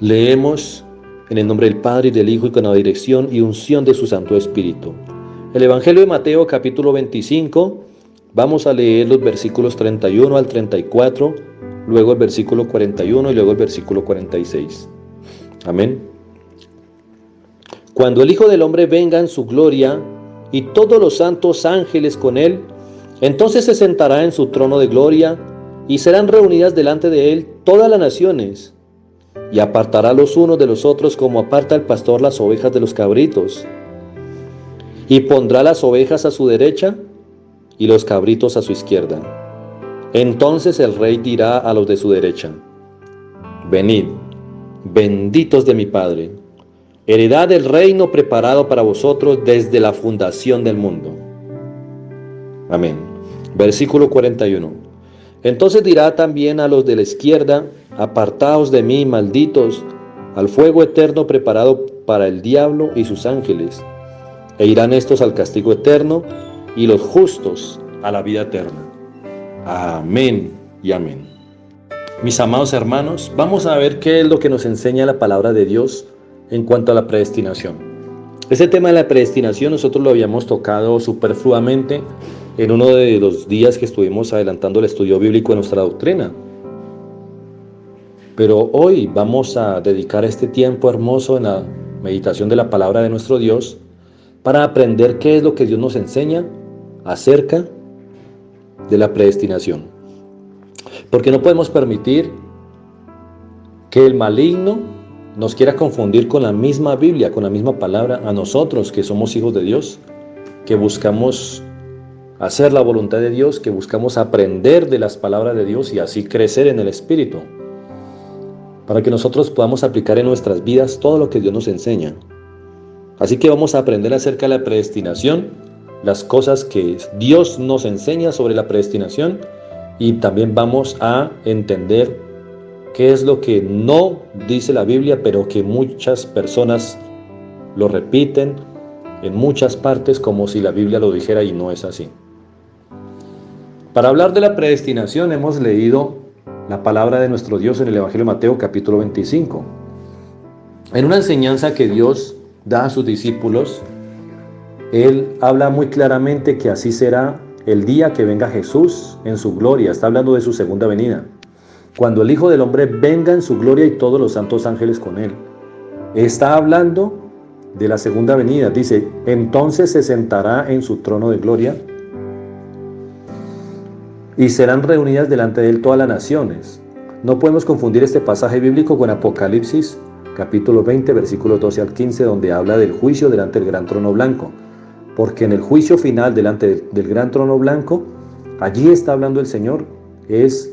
Leemos en el nombre del Padre y del Hijo y con la dirección y unción de su Santo Espíritu. El Evangelio de Mateo capítulo 25, vamos a leer los versículos 31 al 34, luego el versículo 41 y luego el versículo 46. Amén. Cuando el Hijo del Hombre venga en su gloria y todos los santos ángeles con él, entonces se sentará en su trono de gloria y serán reunidas delante de él todas las naciones. Y apartará los unos de los otros como aparta el pastor las ovejas de los cabritos. Y pondrá las ovejas a su derecha y los cabritos a su izquierda. Entonces el rey dirá a los de su derecha: venid, benditos de mi Padre, heredad del reino preparado para vosotros desde la fundación del mundo. Amén. Versículo 41. Entonces dirá también a los de la izquierda: apartaos de mí, malditos, al fuego eterno preparado para el diablo y sus ángeles. E irán estos al castigo eterno y los justos a la vida eterna. Amén y amén. Mis amados hermanos, vamos a ver qué es lo que nos enseña la palabra de Dios en cuanto a la predestinación. Este tema de la predestinación nosotros lo habíamos tocado superfluamente en uno de los días que estuvimos adelantando el estudio bíblico de nuestra doctrina. Pero hoy vamos a dedicar este tiempo hermoso en la meditación de la palabra de nuestro Dios para aprender qué es lo que Dios nos enseña acerca de la predestinación. Porque no podemos permitir que el maligno nos quiera confundir con la misma Biblia, con la misma palabra, a nosotros que somos hijos de Dios, que buscamos hacer la voluntad de Dios, que buscamos aprender de las palabras de Dios y así crecer en el Espíritu, para que nosotros podamos aplicar en nuestras vidas todo lo que Dios nos enseña. Así que vamos a aprender acerca de la predestinación, las cosas que Dios nos enseña sobre la predestinación, y también vamos a entender qué es lo que no dice la Biblia, pero que muchas personas lo repiten en muchas partes como si la Biblia lo dijera y no es así. Para hablar de la predestinación hemos leído la palabra de nuestro Dios en el Evangelio de Mateo capítulo 25. En una enseñanza que Dios da a sus discípulos, Él habla muy claramente que así será el día que venga Jesús en su gloria. Está hablando de su segunda venida. Cuando el Hijo del Hombre venga en su gloria y todos los santos ángeles con Él. Está hablando de la segunda venida. Dice, entonces se sentará en su trono de gloria y serán reunidas delante de él todas las naciones. No podemos confundir este pasaje bíblico con Apocalipsis, capítulo 20, versículos 12 al 15, donde habla del juicio delante del gran trono blanco. Porque en el juicio final delante del gran trono blanco, allí está hablando el Señor, es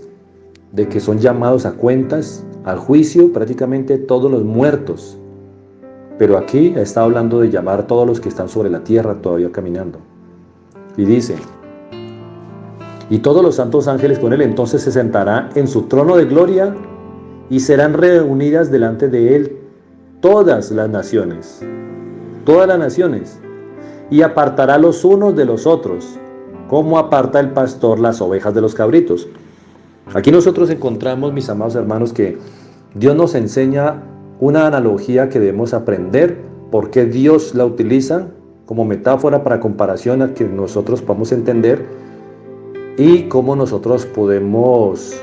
de que son llamados a cuentas, al juicio, prácticamente todos los muertos. Pero aquí está hablando de llamar a todos los que están sobre la tierra todavía caminando. Y dice, y todos los santos ángeles con él, entonces se sentará en su trono de gloria y serán reunidas delante de él todas las naciones. Todas las naciones. Y apartará los unos de los otros, como aparta el pastor las ovejas de los cabritos. Aquí nosotros encontramos, mis amados hermanos, que Dios nos enseña una analogía que debemos aprender, porque Dios la utiliza como metáfora para comparación a que nosotros podamos entender y cómo nosotros podemos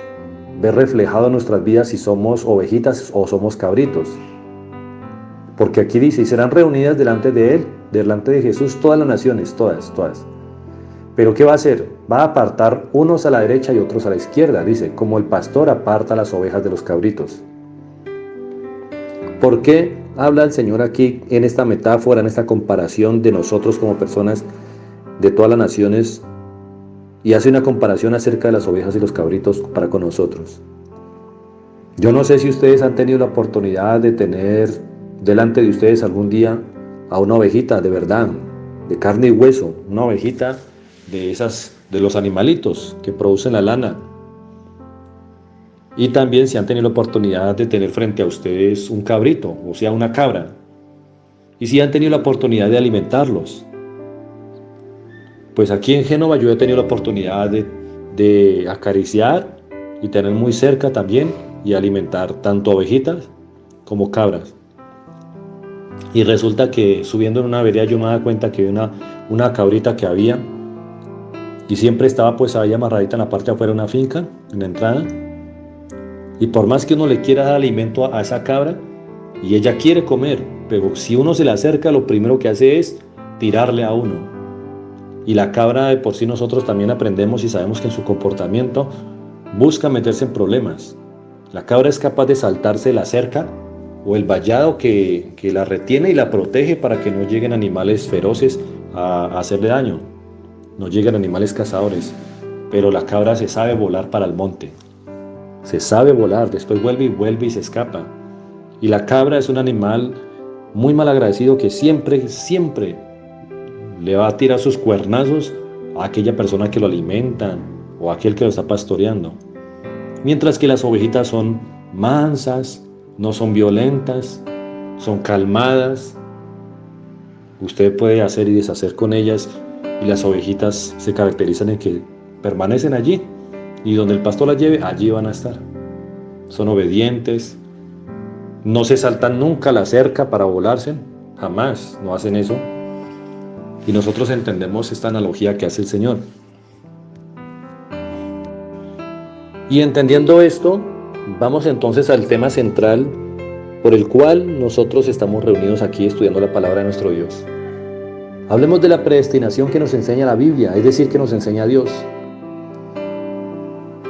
ver reflejado en nuestras vidas si somos ovejitas o somos cabritos. Porque aquí dice, y serán reunidas delante de él, delante de Jesús, todas las naciones, todas. Pero ¿qué va a hacer? Va a apartar unos a la derecha y otros a la izquierda, dice, como el pastor aparta las ovejas de los cabritos. ¿Por qué habla el Señor aquí en esta metáfora, en esta comparación de nosotros como personas de todas las naciones, y hace una comparación acerca de las ovejas y los cabritos para con nosotros? Yo no sé si ustedes han tenido la oportunidad de tener delante de ustedes algún día a una ovejita de verdad, de carne y hueso, una ovejita de esas, de los animalitos que producen la lana. Y también si han tenido la oportunidad de tener frente a ustedes un cabrito, o sea, una cabra. Y si han tenido la oportunidad de alimentarlos. Pues aquí en Génova yo he tenido la oportunidad de acariciar y tener muy cerca también y alimentar tanto ovejitas como cabras. Y resulta que subiendo en una vereda yo me daba cuenta que había una cabrita que había, y siempre estaba pues ahí amarradita en la parte de afuera de una finca, en la entrada. Y por más que uno le quiera dar alimento a esa cabra, y ella quiere comer, pero si uno se le acerca, lo primero que hace es tirarle a uno. Y la cabra, de por sí nosotros también aprendemos y sabemos que en su comportamiento busca meterse en problemas. La cabra es capaz de saltarse la cerca o el vallado que la retiene y la protege para que no lleguen animales feroces a hacerle daño, no lleguen animales cazadores. Pero la cabra se sabe volar para el monte, se sabe volar, después vuelve y se escapa. Y la cabra es un animal muy mal agradecido que siempre le va a tirar sus cuernazos a aquella persona que lo alimenta o a aquel que lo está pastoreando. Mientras que las ovejitas son mansas, no son violentas, son calmadas. Usted puede hacer y deshacer con ellas, y las ovejitas se caracterizan en que permanecen allí, y donde el pastor las lleve, allí van a estar. Son obedientes, no se saltan nunca la cerca para volarse, jamás, no hacen eso. Y nosotros entendemos esta analogía que hace el Señor. Y entendiendo esto, vamos entonces al tema central por el cual nosotros estamos reunidos aquí estudiando la palabra de nuestro Dios. Hablemos de la predestinación que nos enseña la Biblia, es decir, que nos enseña Dios.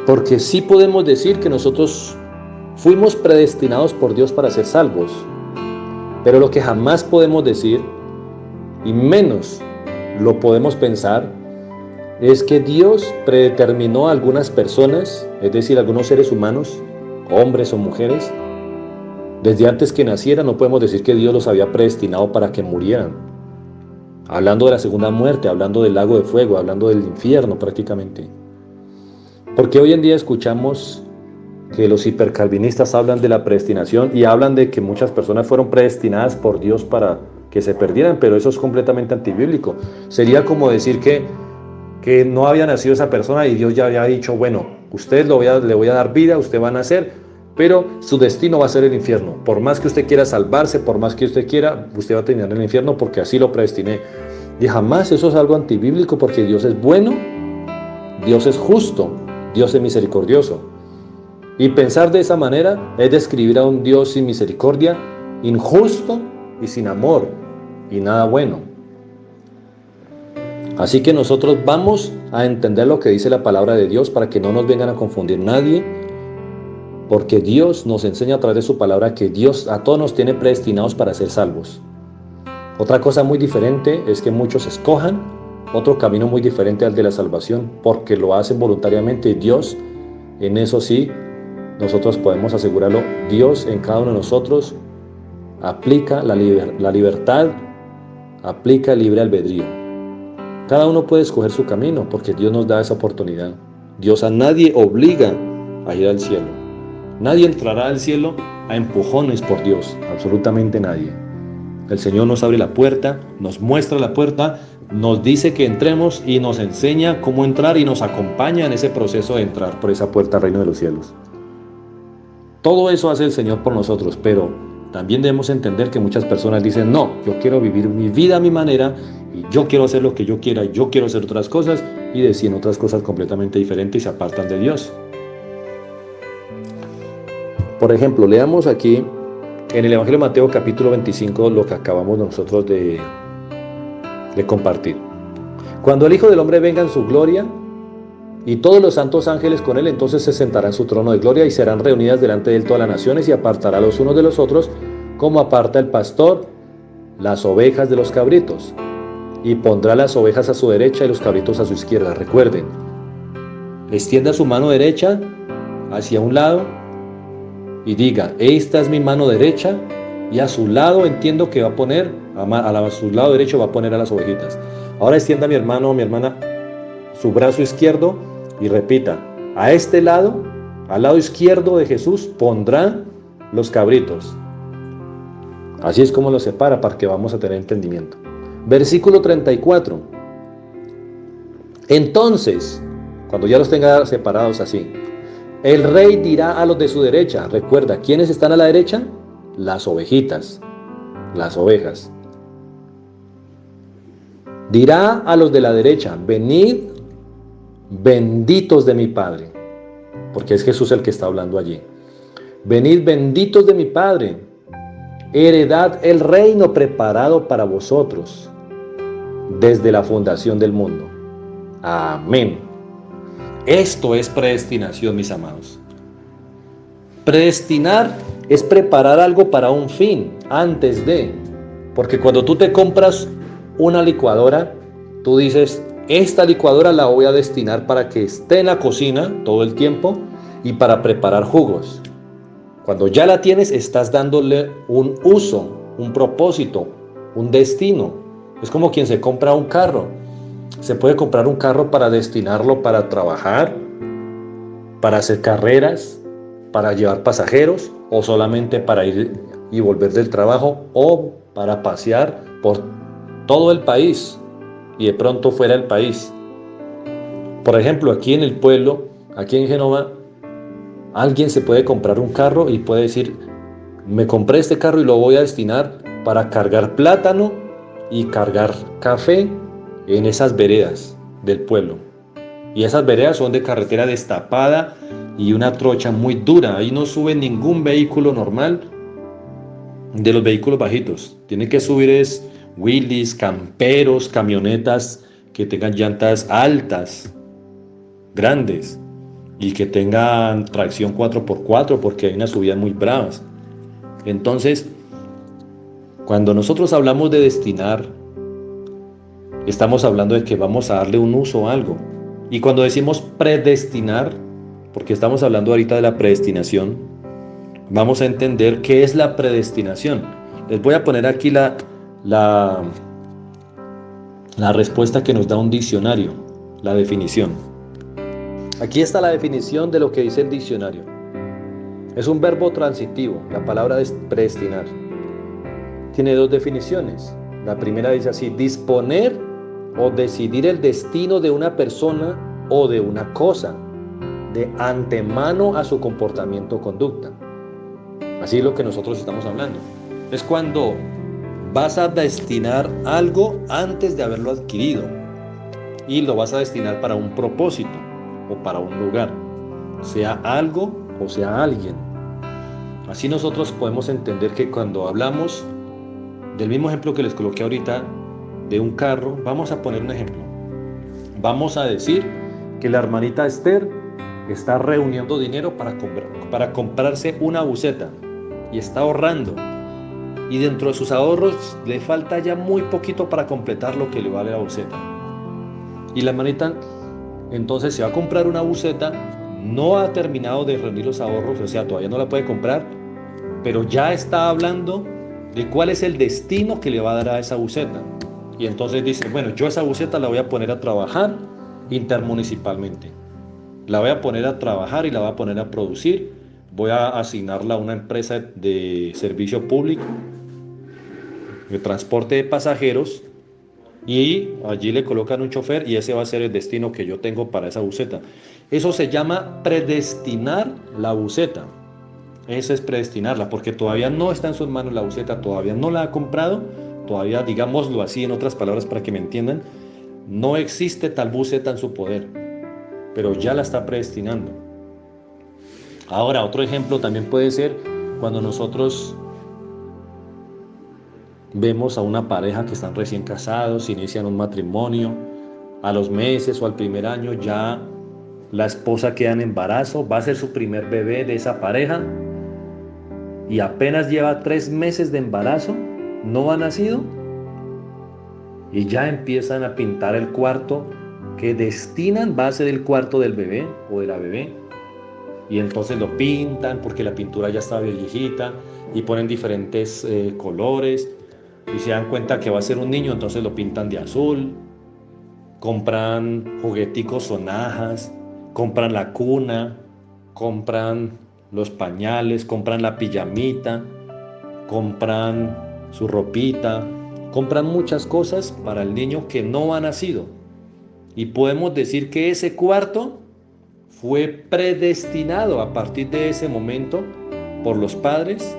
Porque sí podemos decir que nosotros fuimos predestinados por Dios para ser salvos, pero lo que jamás podemos decir, y menos lo podemos pensar, es que Dios predeterminó a algunas personas, es decir, algunos seres humanos, hombres o mujeres, desde antes que nacieran. No podemos decir que Dios los había predestinado para que murieran. Hablando de la segunda muerte, hablando del lago de fuego, hablando del infierno prácticamente. Porque hoy en día escuchamos que los hipercalvinistas hablan de la predestinación y hablan de que muchas personas fueron predestinadas por Dios para que se perdieran, pero eso es completamente antibíblico. Sería como decir que no había nacido esa persona y Dios ya había dicho, bueno, usted le voy a dar vida, usted va a nacer, pero su destino va a ser el infierno. Por más que usted quiera salvarse, por más que usted quiera, usted va a terminar en el infierno porque así lo predestiné. Y jamás eso es algo antibíblico, porque Dios es bueno, Dios es justo, Dios es misericordioso. Y pensar de esa manera es describir a un Dios sin misericordia, injusto y sin amor y nada bueno. Así que nosotros vamos a entender lo que dice la palabra de Dios para que no nos vengan a confundir nadie, porque Dios nos enseña a través de su palabra que Dios a todos nos tiene predestinados para ser salvos. Otra cosa muy diferente es que muchos escojan otro camino muy diferente al de la salvación, porque lo hacen voluntariamente, y Dios, en eso sí, nosotros podemos asegurarlo, Dios en cada uno de nosotros aplica la libertad, aplica el libre albedrío. Cada uno puede escoger su camino porque Dios nos da esa oportunidad. Dios a nadie obliga a ir al cielo. Nadie entrará al cielo a empujones por Dios, absolutamente nadie. El Señor nos abre la puerta, nos muestra la puerta, nos dice que entremos y nos enseña cómo entrar y nos acompaña en ese proceso de entrar por esa puerta al reino de los cielos. Todo eso hace el Señor por nosotros, pero también debemos entender que muchas personas dicen, no, yo quiero vivir mi vida a mi manera, y yo quiero hacer lo que yo quiera, y yo quiero hacer otras cosas, y deciden otras cosas completamente diferentes y se apartan de Dios. Por ejemplo, leamos aquí en el Evangelio de Mateo capítulo 25 lo que acabamos nosotros de compartir. Cuando el Hijo del Hombre venga en su gloria y todos los santos ángeles con él, entonces se sentará en su trono de gloria y serán reunidas delante de él todas las naciones, y apartará los unos de los otros como aparta el pastor las ovejas de los cabritos, y pondrá las ovejas a su derecha y los cabritos a su izquierda. Recuerden, extienda su mano derecha hacia un lado y diga, esta es mi mano derecha, y a su lado entiendo que va a poner, a su lado derecho va a poner a las ovejitas. Ahora extienda, mi hermano o mi hermana, su brazo izquierdo y repita, a este lado, al lado izquierdo de Jesús, pondrá los cabritos. Así es como los separa, para que vamos a tener entendimiento. Versículo 34. Entonces, cuando ya los tenga separados así, el rey dirá a los de su derecha, recuerda, ¿quiénes están a la derecha? las ovejitas, las ovejas. Dirá a los de la derecha, venid, benditos de mi Padre, porque es Jesús el que está hablando allí. Venid, benditos de mi Padre, heredad el reino preparado para vosotros desde la fundación del mundo. Amén. Esto es predestinación, mis amados. Predestinar es preparar algo para un fin antes de, porque cuando tú te compras una licuadora, tú dices, esta licuadora la voy a destinar para que esté en la cocina todo el tiempo y para preparar jugos. Cuando ya la tienes, estás dándole un uso, un propósito, un destino. Es como quien se compra un carro. Se puede comprar un carro para destinarlo para trabajar, para hacer carreras, para llevar pasajeros, o solamente para ir y volver del trabajo, o para pasear por todo el país y de pronto fuera del país. Por ejemplo, aquí en el pueblo, aquí en Génova, alguien se puede comprar un carro y puede decir, me compré este carro y lo voy a destinar para cargar plátano y cargar café en esas veredas del pueblo. Y esas veredas son de carretera destapada y una trocha muy dura. Ahí no sube ningún vehículo normal de los vehículos bajitos. Tiene que subir es Willys, camperos, camionetas que tengan llantas altas, grandes, y que tengan tracción 4x4, porque hay unas subidas muy bravas. Entonces, cuando nosotros hablamos de destinar, estamos hablando de que vamos a darle un uso a algo. Y cuando decimos predestinar, porque estamos hablando ahorita de la predestinación, vamos a entender qué es la predestinación. Les voy a poner aquí la respuesta que nos da un diccionario, la definición. Aquí está la definición de lo que dice el diccionario. Es un verbo transitivo, la palabra es predestinar. Tiene dos definiciones. La primera dice así, disponer o decidir el destino de una persona o de una cosa, de antemano a su comportamiento o conducta. Así es lo que nosotros estamos hablando. Es cuando vas a destinar algo antes de haberlo adquirido y lo vas a destinar para un propósito o para un lugar, sea algo o sea alguien. Así nosotros podemos entender que cuando hablamos del mismo ejemplo que les coloqué ahorita de un carro, vamos a poner un ejemplo. Vamos a decir que la hermanita Esther está reuniendo dinero para comprarse una buceta y está ahorrando. Y dentro de sus ahorros le falta ya muy poquito para completar lo que le vale la buceta. Y la hermanita entonces se va a comprar una buceta, no ha terminado de reunir los ahorros, o sea, todavía no la puede comprar, pero ya está hablando de cuál es el destino que le va a dar a esa buceta. Y entonces dice, bueno, yo esa buceta la voy a poner a trabajar intermunicipalmente. La voy a poner a trabajar y la voy a poner a producir. Voy a asignarla a una empresa de servicio público, de transporte de pasajeros, y allí le colocan un chofer y ese va a ser el destino que yo tengo para esa buceta. Eso se llama predestinar la buceta. Eso es predestinarla, porque todavía no está en sus manos la buceta, todavía no la ha comprado, todavía, digámoslo así en otras palabras para que me entiendan, no existe tal buceta en su poder, pero ya la está predestinando. Ahora, otro ejemplo también puede ser cuando nosotros vemos a una pareja que están recién casados, inician un matrimonio, a los meses o al primer año ya la esposa queda en embarazo, va a ser su primer bebé de esa pareja y apenas lleva 3 meses de embarazo, no ha nacido y ya empiezan a pintar el cuarto que destinan va a ser el cuarto del bebé o de la bebé. Y entonces lo pintan porque la pintura ya está viejita y ponen diferentes colores y se dan cuenta que va a ser un niño, entonces lo pintan de azul, compran jugueticos, sonajas, compran la cuna, compran los pañales, compran la pijamita, compran su ropita, compran muchas cosas para el niño que no ha nacido. Y podemos decir que ese cuarto fue predestinado a partir de ese momento por los padres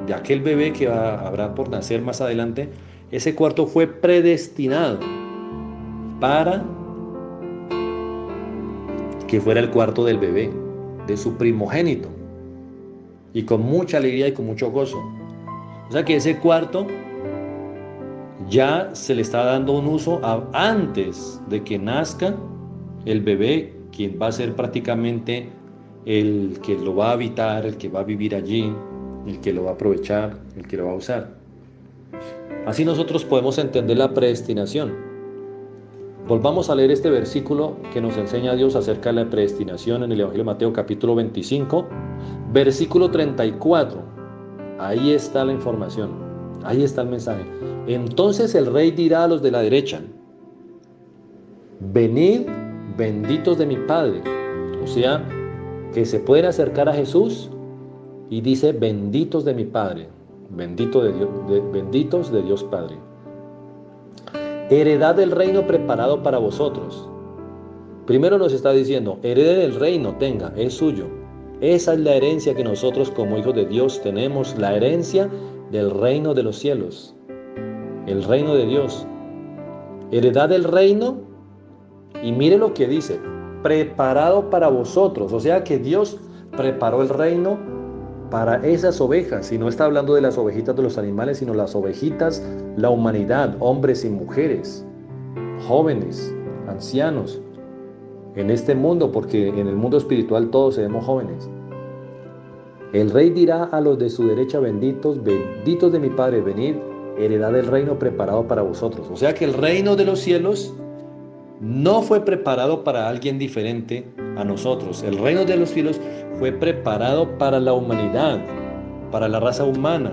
de aquel bebé que habrá por nacer más adelante, ese cuarto fue predestinado para que fuera el cuarto del bebé, de su primogénito, y con mucha alegría y con mucho gozo. O sea que ese cuarto ya se le está dando un uso antes de que nazca el bebé, quien va a ser prácticamente el que lo va a habitar, el que va a vivir allí, el que lo va a aprovechar, el que lo va a usar. Así nosotros podemos entender la predestinación. Volvamos a leer este versículo que nos enseña Dios acerca de la predestinación en el Evangelio de Mateo capítulo 25, versículo 34. Ahí está la información, ahí está el mensaje. Entonces el rey dirá a los de la derecha: venid, benditos de mi Padre. O sea, que se pueden acercar a Jesús y dice: benditos de mi Padre, benditos de Dios Padre. Heredad del reino preparado para vosotros. Primero nos está diciendo: hereden el reino, tenga, es suyo. Esa es la herencia que nosotros como hijos de Dios tenemos, la herencia del reino de los cielos, el reino de Dios. Heredad del reino, y mire lo que dice: preparado para vosotros. O sea que Dios preparó el reino para esas ovejas, y no está hablando de las ovejitas de los animales, sino las ovejitas, la humanidad, hombres y mujeres, jóvenes, ancianos, en este mundo, porque en el mundo espiritual todos seremos jóvenes. El rey dirá a los de su derecha: benditos, benditos de mi Padre, venid, heredad del reino preparado para vosotros. O sea que el reino de los cielos no fue preparado para alguien diferente a nosotros. El reino de los cielos fue preparado para la humanidad, para la raza humana,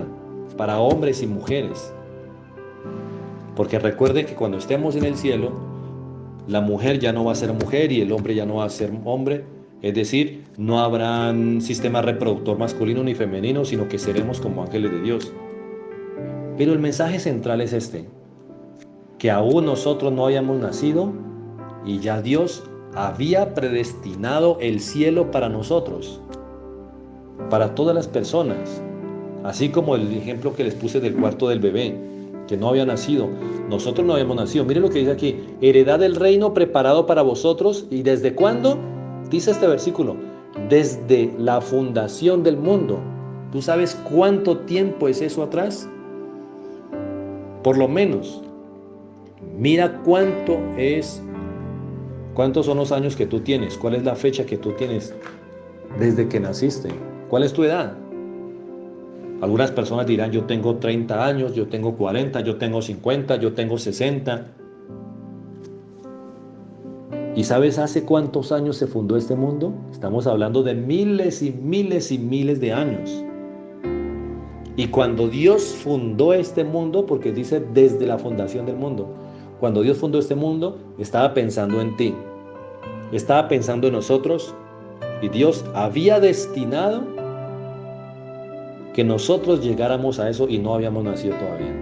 para hombres y mujeres. Porque recuerden que cuando estemos en el cielo, la mujer ya no va a ser mujer y el hombre ya no va a ser hombre. Es decir, no habrá un sistema reproductor masculino ni femenino, sino que seremos como ángeles de Dios. Pero el mensaje central es este: que aún nosotros no habíamos nacido y ya Dios había predestinado el cielo para nosotros, para todas las personas. Así como el ejemplo que les puse del cuarto del bebé, que no había nacido. Nosotros no habíamos nacido. Mire lo que dice aquí: heredad del reino preparado para vosotros. ¿Y desde cuándo? Dice este versículo: desde la fundación del mundo. ¿Tú sabes cuánto tiempo es eso atrás? Por lo menos, mira cuántos son los años que tú tienes, cuál es la fecha que tú tienes desde que naciste, cuál es tu edad. Algunas personas dirán: yo tengo 30 años, yo tengo 40, yo tengo 50, yo tengo 60. ¿Y sabes hace cuántos años se fundó este mundo? Estamos hablando de miles y miles y miles de años. Y cuando Dios fundó este mundo, porque dice desde la fundación del mundo, cuando Dios fundó este mundo, estaba pensando en ti, estaba pensando en nosotros, y Dios había destinado que nosotros llegáramos a eso y no habíamos nacido todavía.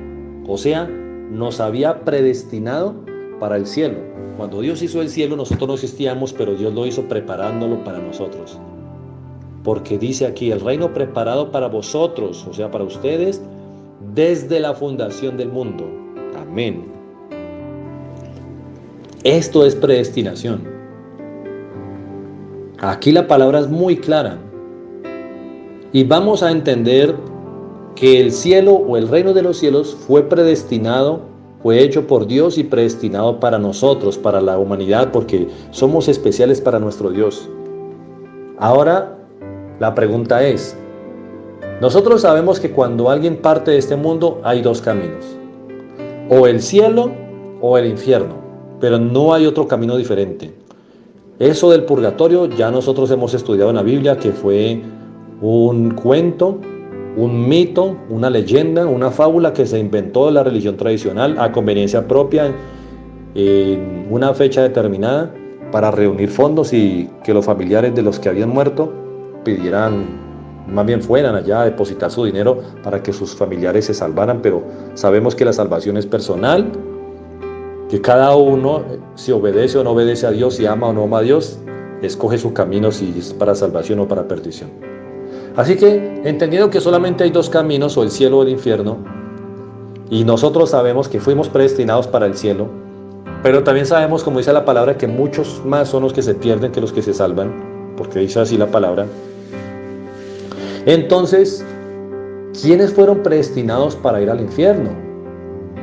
O sea, nos había predestinado para el cielo. Cuando Dios hizo el cielo, nosotros no existíamos, pero Dios lo hizo preparándolo para nosotros. Porque dice aquí: el reino preparado para vosotros, o sea, para ustedes, desde la fundación del mundo. Amén. Esto es predestinación. Aquí la palabra es muy clara. Y vamos a entender que el cielo o el reino de los cielos fue predestinado, fue hecho por Dios y predestinado para nosotros, para la humanidad, porque somos especiales para nuestro Dios. Ahora, la pregunta es: nosotros sabemos que cuando alguien parte de este mundo hay dos caminos, o el cielo o el infierno, pero no hay otro camino diferente. Eso del purgatorio ya nosotros hemos estudiado en la Biblia que fue un cuento, un mito, una leyenda, una fábula que se inventó la religión tradicional a conveniencia propia en una fecha determinada para reunir fondos y que los familiares de los que habían muerto pidieran, más bien fueran allá a depositar su dinero para que sus familiares se salvaran. Pero sabemos que la salvación es personal, que cada uno, si obedece o no obedece a Dios, si ama o no ama a Dios, escoge su camino, si es para salvación o para perdición. Así que, entendiendo que solamente hay dos caminos, o el cielo o el infierno, y nosotros sabemos que fuimos predestinados para el cielo, pero también sabemos, como dice la palabra, que muchos más son los que se pierden que los que se salvan, porque dice así la palabra. Entonces, ¿quiénes fueron predestinados para ir al infierno?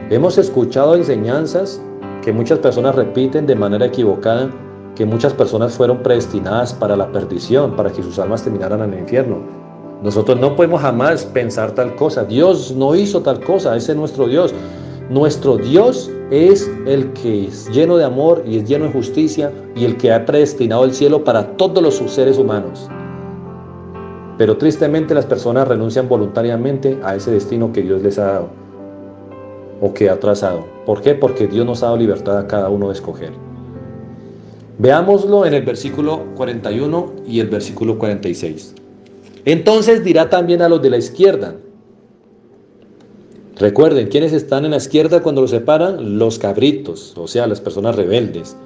Hemos escuchado enseñanzas que muchas personas repiten de manera equivocada, que muchas personas fueron predestinadas para la perdición, para que sus almas terminaran en el infierno. Nosotros no podemos jamás pensar tal cosa. Dios no hizo tal cosa, ese es nuestro Dios. Nuestro Dios es el que es lleno de amor y es lleno de justicia y el que ha predestinado el cielo para todos los seres humanos. Pero tristemente las personas renuncian voluntariamente a ese destino que Dios les ha dado o que ha trazado. ¿Por qué? Porque Dios nos ha dado libertad a cada uno de escoger. Veámoslo en el versículo 41 y el versículo 46. Entonces dirá también a los de la izquierda. Recuerden, ¿quiénes están en la izquierda cuando los separan? Los cabritos, o sea, las personas rebeldes.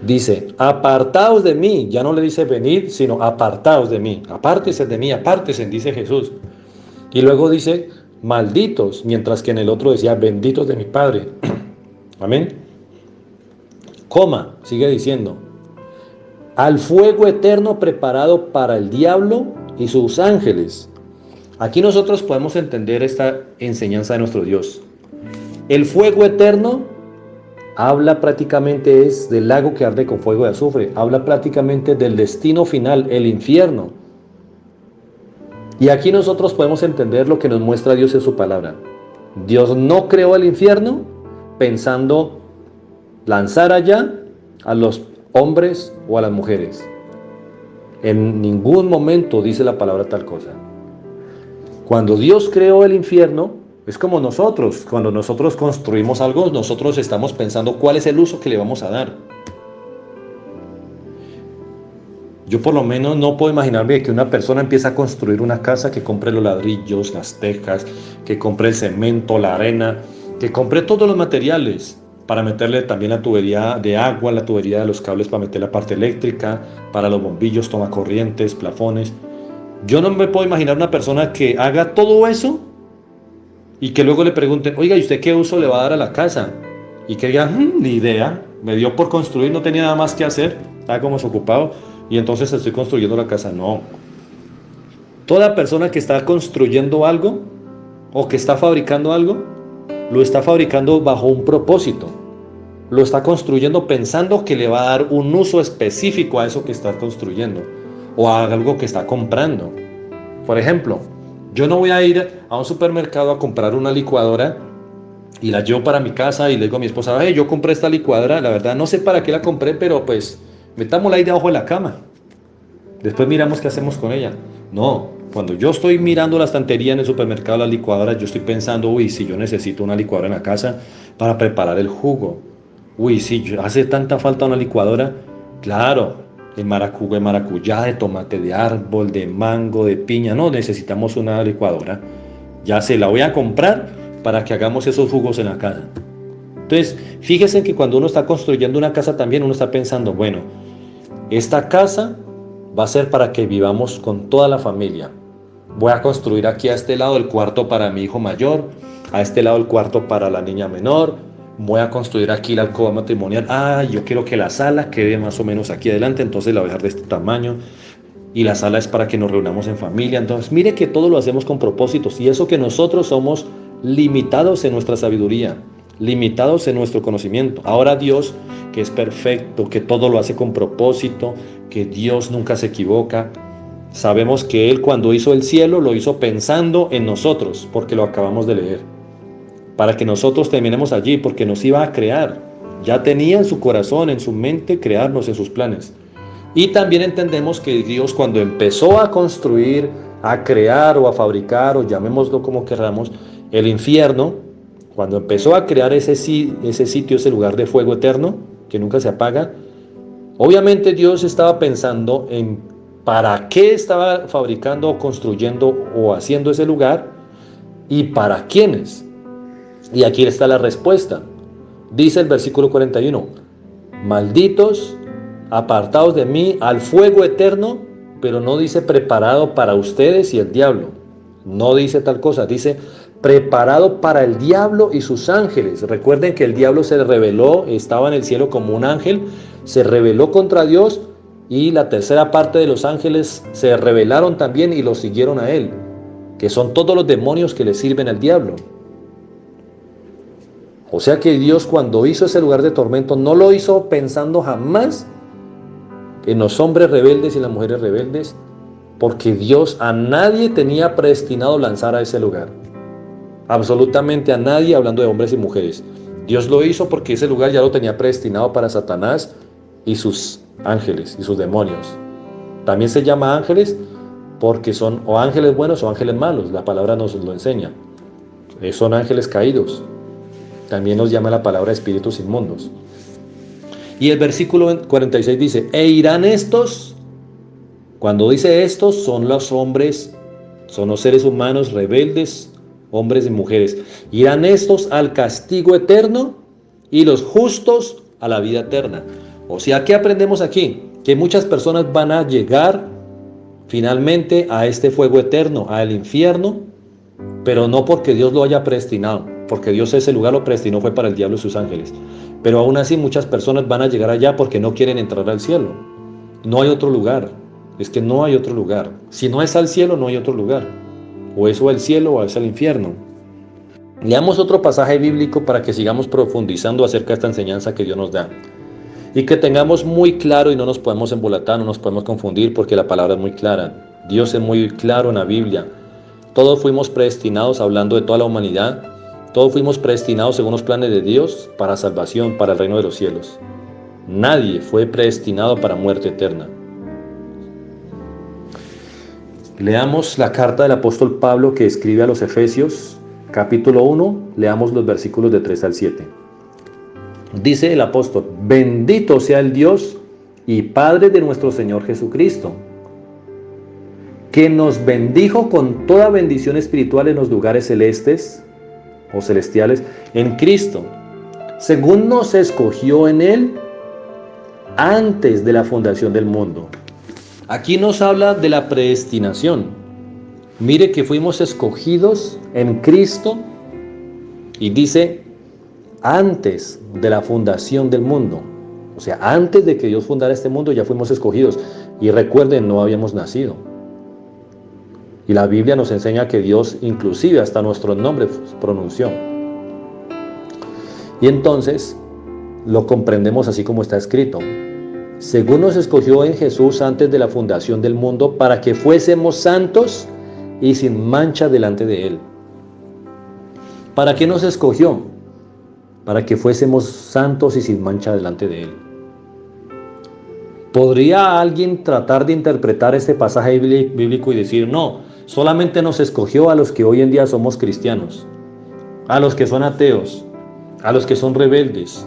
Dice, apartaos de mí. Ya no le dice venid, sino apartaos de mí. Apártense de mí, apártense, dice Jesús. Y luego dice, malditos, mientras que en el otro decía, benditos de mi Padre. Amén. Coma, sigue diciendo, al fuego eterno preparado para el diablo y sus ángeles. Aquí nosotros podemos entender esta enseñanza de nuestro Dios. El fuego eterno habla prácticamente es del lago que arde con fuego de azufre. Habla prácticamente del destino final, el infierno. Y aquí nosotros podemos entender lo que nos muestra Dios en su palabra. Dios no creó el infierno pensando lanzar allá a los hombres o a las mujeres. En ningún momento dice la palabra tal cosa. Cuando Dios creó el infierno, es como nosotros. Cuando nosotros construimos algo, nosotros estamos pensando cuál es el uso que le vamos a dar. Yo por lo menos no puedo imaginarme que una persona empiece a construir una casa, que compre los ladrillos, las tejas, que compre el cemento, la arena, que compre todos los materiales para meterle también la tubería de agua, la tubería de los cables para meter la parte eléctrica, para los bombillos, tomacorrientes, plafones. Yo no me puedo imaginar una persona que haga todo eso y que luego le pregunten, oiga, ¿y usted qué uso le va a dar a la casa? Y que diga, ni idea, me dio por construir, no tenía nada más que hacer, estaba como desocupado y entonces estoy construyendo la casa. No. Toda persona que está construyendo algo o que está fabricando algo, lo está fabricando bajo un propósito. Lo está construyendo pensando que le va a dar un uso específico a eso que está construyendo o a algo que está comprando. Por ejemplo, yo no voy a ir a un supermercado a comprar una licuadora y la llevo para mi casa y le digo a mi esposa, hey, yo compré esta licuadora, la verdad no sé para qué la compré, pero pues metámosla ahí debajo de la cama. Después miramos qué hacemos con ella. No, cuando yo estoy mirando la estantería en el supermercado, las licuadoras, yo estoy pensando, uy, si yo necesito una licuadora en la casa para preparar el jugo. Uy, si hace tanta falta una licuadora. Claro, de maracuyá, de tomate de árbol, de mango, de piña. No, necesitamos una licuadora. Ya se la voy a comprar para que hagamos esos jugos en la casa. Entonces, fíjense que cuando uno está construyendo una casa también, uno está pensando, bueno, esta casa va a ser para que vivamos con toda la familia. Voy a construir aquí a este lado el cuarto para mi hijo mayor, a este lado el cuarto para la niña menor. Voy a construir aquí la alcoba matrimonial. Yo quiero que la sala quede más o menos aquí adelante, entonces la voy a dejar de este tamaño. Y la sala es para que nos reunamos en familia. Entonces, mire que todo lo hacemos con propósitos. Y eso que nosotros somos limitados en nuestra sabiduría, limitados en nuestro conocimiento. Ahora Dios, que es perfecto, que todo lo hace con propósito, que Dios nunca se equivoca, sabemos que Él cuando hizo el cielo lo hizo pensando en nosotros, porque lo acabamos de leer, para que nosotros terminemos allí, porque nos iba a crear. Ya tenía en su corazón, en su mente, crearnos en sus planes. Y también entendemos que Dios cuando empezó a construir, a crear o a fabricar, o llamémoslo como queramos, el infierno, cuando empezó a crear ese sitio, ese lugar de fuego eterno, que nunca se apaga, obviamente Dios estaba pensando en para qué estaba fabricando o construyendo o haciendo ese lugar y para quiénes. Y aquí está la respuesta. Dice el versículo 41, malditos, apartados de mí al fuego eterno pero no dice preparado para ustedes y el diablo. No dice tal cosa, dice preparado para el diablo y sus ángeles. Recuerden que el diablo se rebeló, estaba en el cielo como un ángel, se rebeló contra Dios y la tercera parte de los ángeles se rebelaron también y lo siguieron a él, que son todos los demonios que le sirven al diablo. O sea que Dios, cuando hizo ese lugar de tormento, no lo hizo pensando jamás en los hombres rebeldes y las mujeres rebeldes, porque Dios a nadie tenía predestinado lanzar a ese lugar. Absolutamente a nadie, hablando de hombres y mujeres. Dios lo hizo porque ese lugar ya lo tenía predestinado para Satanás y sus ángeles y sus demonios. También se llama ángeles porque son o ángeles buenos o ángeles malos. La palabra nos lo enseña. Son ángeles caídos. También nos llama la palabra espíritus inmundos. Y el versículo 46 dice, e irán estos. Cuando dice estos, son los hombres, son los seres humanos rebeldes, hombres y mujeres. Irán estos al castigo eterno y los justos a la vida eterna. O sea, ¿qué aprendemos aquí? Que muchas personas van a llegar finalmente a este fuego eterno, al infierno, pero no porque Dios lo haya predestinado, porque Dios ese lugar lo predestinó fue para el diablo y sus ángeles. Pero aún así muchas personas van a llegar allá porque no quieren entrar al cielo. No hay otro lugar. Es que no hay otro lugar. Si no es al cielo, no hay otro lugar. O es o el cielo o es el infierno. Leamos otro pasaje bíblico para que sigamos profundizando acerca de esta enseñanza que Dios nos da. Y que tengamos muy claro y no nos podemos embolatar, no nos podemos confundir porque la palabra es muy clara. Dios es muy claro en la Biblia. Todos fuimos predestinados, hablando de toda la humanidad. Todos fuimos predestinados según los planes de Dios para salvación, para el reino de los cielos. Nadie fue predestinado para muerte eterna. Leamos la carta del apóstol Pablo que escribe a los Efesios, capítulo 1, leamos los versículos de 3 al 7. Dice el apóstol, bendito sea el Dios y Padre de nuestro Señor Jesucristo, que nos bendijo con toda bendición espiritual en los lugares celestes o celestiales en Cristo, según nos escogió en Él antes de la fundación del mundo. Aquí nos habla de la predestinación. Mire que fuimos escogidos en Cristo y dice antes de la fundación del mundo. O sea, antes de que Dios fundara este mundo ya fuimos escogidos. Y recuerden, no habíamos nacido. Y la Biblia nos enseña que Dios inclusive hasta nuestros nombres pronunció. Y entonces lo comprendemos así como está escrito. Según nos escogió en Jesús antes de la fundación del mundo para que fuésemos santos y sin mancha delante de Él. ¿Para qué nos escogió? Para que fuésemos santos y sin mancha delante de Él. ¿Podría alguien tratar de interpretar este pasaje bíblico y decir, no, solamente nos escogió a los que hoy en día somos cristianos, a los que son ateos, a los que son rebeldes,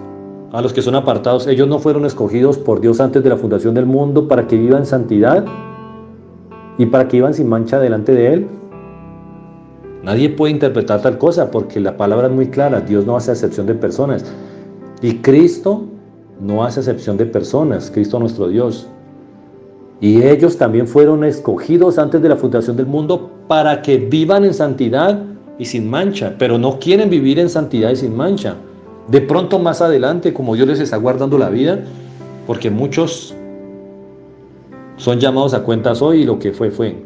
a los que son apartados? Ellos no fueron escogidos por Dios antes de la fundación del mundo para que vivan santidad y para que vivan sin mancha delante de Él. Nadie puede interpretar tal cosa porque la palabra es muy clara. Dios no hace excepción de personas y Cristo no hace excepción de personas. Cristo nuestro Dios, y ellos también fueron escogidos antes de la fundación del mundo para que vivan en santidad y sin mancha, pero no quieren vivir en santidad y sin mancha. De pronto más adelante, como Dios les está guardando la vida, porque muchos son llamados a cuentas hoy y lo que fue, fue.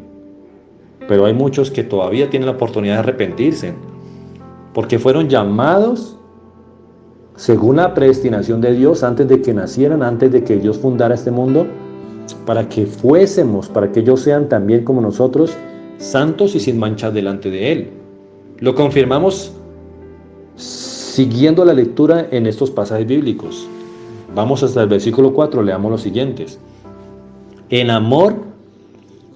Pero hay muchos que todavía tienen la oportunidad de arrepentirse, porque fueron llamados según la predestinación de Dios antes de que nacieran, antes de que Dios fundara este mundo, para que fuésemos, para que ellos sean también como nosotros, santos y sin mancha delante de Él. Lo confirmamos siguiendo la lectura en estos pasajes bíblicos. Vamos hasta el versículo 4, leamos los siguientes. En amor,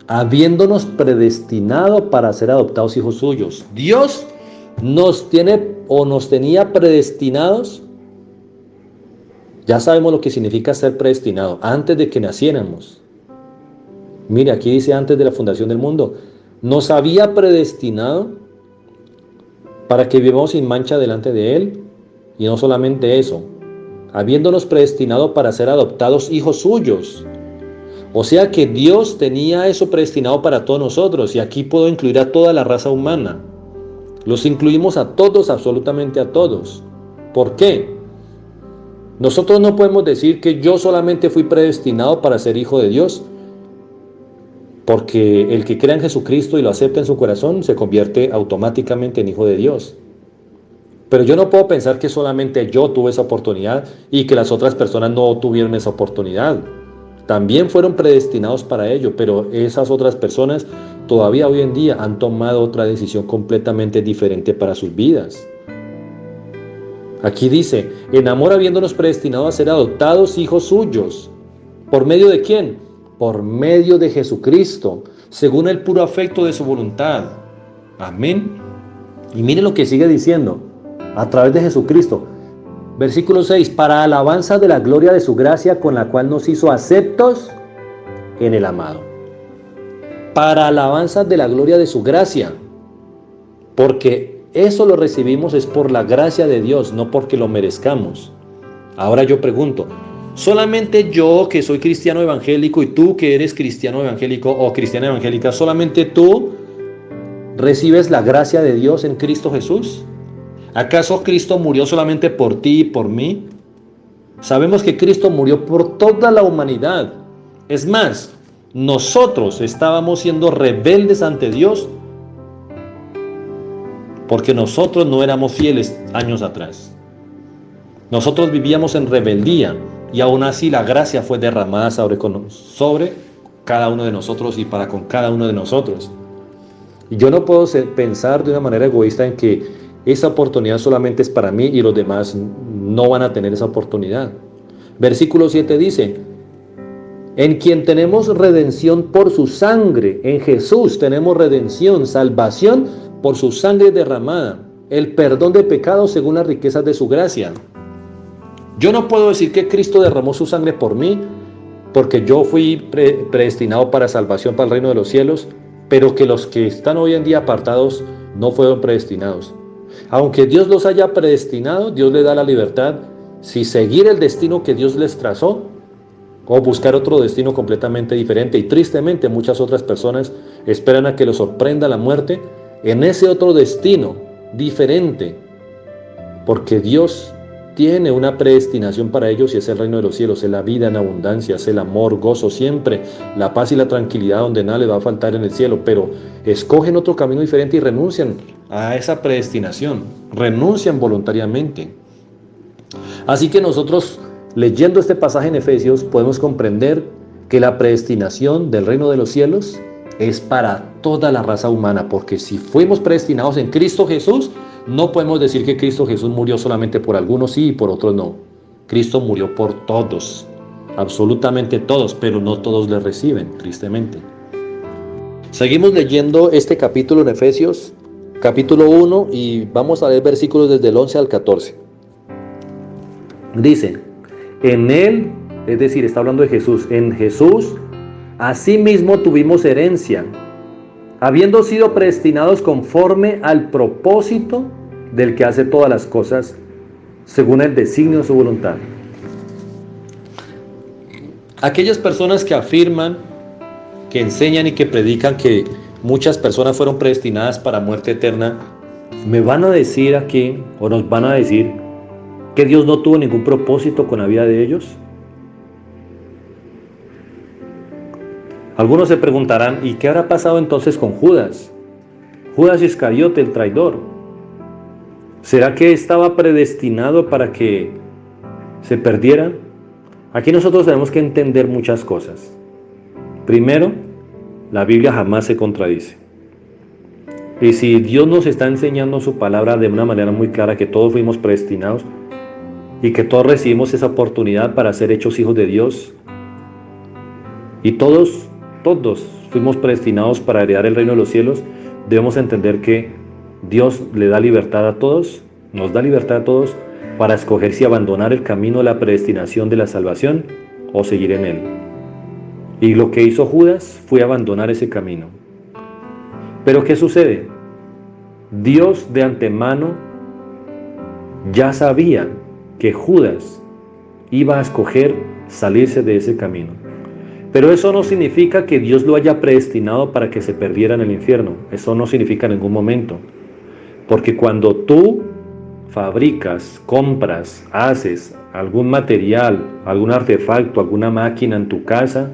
habiéndonos predestinado para ser adoptados hijos suyos. Dios nos tiene o nos tenía predestinados. Ya sabemos lo que significa ser predestinado, antes de que naciéramos. Mire, aquí dice antes de la fundación del mundo. Nos había predestinado para que vivamos sin mancha delante de Él. Y no solamente eso, habiéndonos predestinado para ser adoptados hijos suyos. O sea que Dios tenía eso predestinado para todos nosotros, y aquí puedo incluir a toda la raza humana. Los incluimos a todos, absolutamente a todos. ¿Por qué? Nosotros no podemos decir que yo solamente fui predestinado para ser hijo de Dios, porque el que crea en Jesucristo y lo acepta en su corazón se convierte automáticamente en hijo de Dios. Pero yo no puedo pensar que solamente yo tuve esa oportunidad y que las otras personas no tuvieron esa oportunidad. También fueron predestinados para ello, pero esas otras personas todavía hoy en día han tomado otra decisión completamente diferente para sus vidas. Aquí dice, en amor habiéndonos predestinado a ser adoptados hijos suyos. ¿Por medio de quién? Por medio de Jesucristo, según el puro afecto de su voluntad. Amén. Y mire lo que sigue diciendo, a través de Jesucristo. Versículo 6, para alabanza de la gloria de su gracia con la cual nos hizo aceptos en el amado. Para alabanza de la gloria de su gracia, porque eso lo recibimos es por la gracia de Dios, no porque lo merezcamos. Ahora yo pregunto, ¿solamente yo que soy cristiano evangélico y tú que eres cristiano evangélico o cristiana evangélica, solamente tú recibes la gracia de Dios en Cristo Jesús? ¿Acaso Cristo murió solamente por ti y por mí? Sabemos que Cristo murió por toda la humanidad. Es más, nosotros estábamos siendo rebeldes ante Dios porque nosotros no éramos fieles años atrás. Nosotros vivíamos en rebeldía y aún así la gracia fue derramada sobre cada uno de nosotros y para con cada uno de nosotros. Y yo no puedo pensar de una manera egoísta en que esa oportunidad solamente es para mí y los demás no van a tener esa oportunidad. Versículo 7 dice, en quien tenemos redención por su sangre, en Jesús tenemos redención, salvación por su sangre derramada, el perdón de pecados según las riquezas de su gracia. Yo no puedo decir que Cristo derramó su sangre por mí, porque yo fui predestinado para salvación, para el reino de los cielos, pero que los que están hoy en día apartados no fueron predestinados. Aunque Dios los haya predestinado, Dios les da la libertad si seguir el destino que Dios les trazó o buscar otro destino completamente diferente. Y tristemente muchas otras personas esperan a que los sorprenda la muerte en ese otro destino diferente, porque Dios tiene una predestinación para ellos y es el reino de los cielos, es la vida en abundancia, es el amor, gozo siempre, la paz y la tranquilidad donde nada les va a faltar en el cielo, pero escogen otro camino diferente y renuncian a esa predestinación, renuncian voluntariamente. Así que nosotros, leyendo este pasaje en Efesios, podemos comprender que la predestinación del reino de los cielos es para toda la raza humana, porque si fuimos predestinados en Cristo Jesús, no podemos decir que Cristo Jesús murió solamente por algunos sí y por otros no. Cristo murió por todos, absolutamente todos, pero no todos le reciben, tristemente. Seguimos leyendo este capítulo en Efesios, capítulo 1, y vamos a leer versículos desde el 11 al 14. Dice, en Él, es decir, está hablando de Jesús, en Jesús, asimismo tuvimos herencia, habiendo sido predestinados conforme al propósito del que hace todas las cosas según el designio de su voluntad. Aquellas personas que afirman, que enseñan y que predican que muchas personas fueron predestinadas para muerte eterna, me van a decir aquí, o nos van a decir, que Dios no tuvo ningún propósito con la vida de ellos. Algunos se preguntarán, ¿y qué habrá pasado entonces con Judas? Judas Iscariote, el traidor. ¿Será que estaba predestinado para que se perdiera? Aquí nosotros tenemos que entender muchas cosas. Primero, la Biblia jamás se contradice. Y si Dios nos está enseñando su palabra de una manera muy clara que todos fuimos predestinados y que todos recibimos esa oportunidad para ser hechos hijos de Dios, y todos fuimos predestinados para heredar el reino de los cielos, debemos entender que Dios le da libertad a todos, nos da libertad a todos para escoger si abandonar el camino de la predestinación de la salvación o seguir en él. Y lo que hizo Judas fue abandonar ese camino. Pero ¿qué sucede? Dios de antemano ya sabía que Judas iba a escoger salirse de ese camino. Pero eso no significa que Dios lo haya predestinado para que se perdiera en el infierno. Eso no significa en ningún momento. Porque cuando tú fabricas, compras, haces algún material, algún artefacto, alguna máquina en tu casa,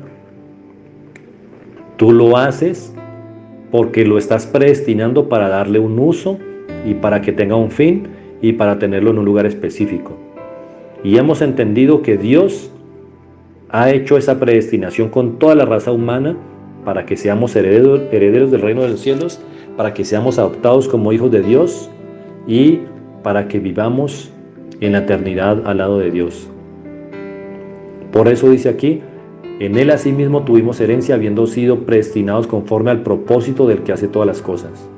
tú lo haces porque lo estás predestinando para darle un uso y para que tenga un fin y para tenerlo en un lugar específico. Y hemos entendido que Dios ha hecho esa predestinación con toda la raza humana para que seamos herederos del reino de los cielos, para que seamos adoptados como hijos de Dios y para que vivamos en la eternidad al lado de Dios. Por eso dice aquí, en Él asimismo tuvimos herencia, habiendo sido predestinados conforme al propósito del que hace todas las cosas.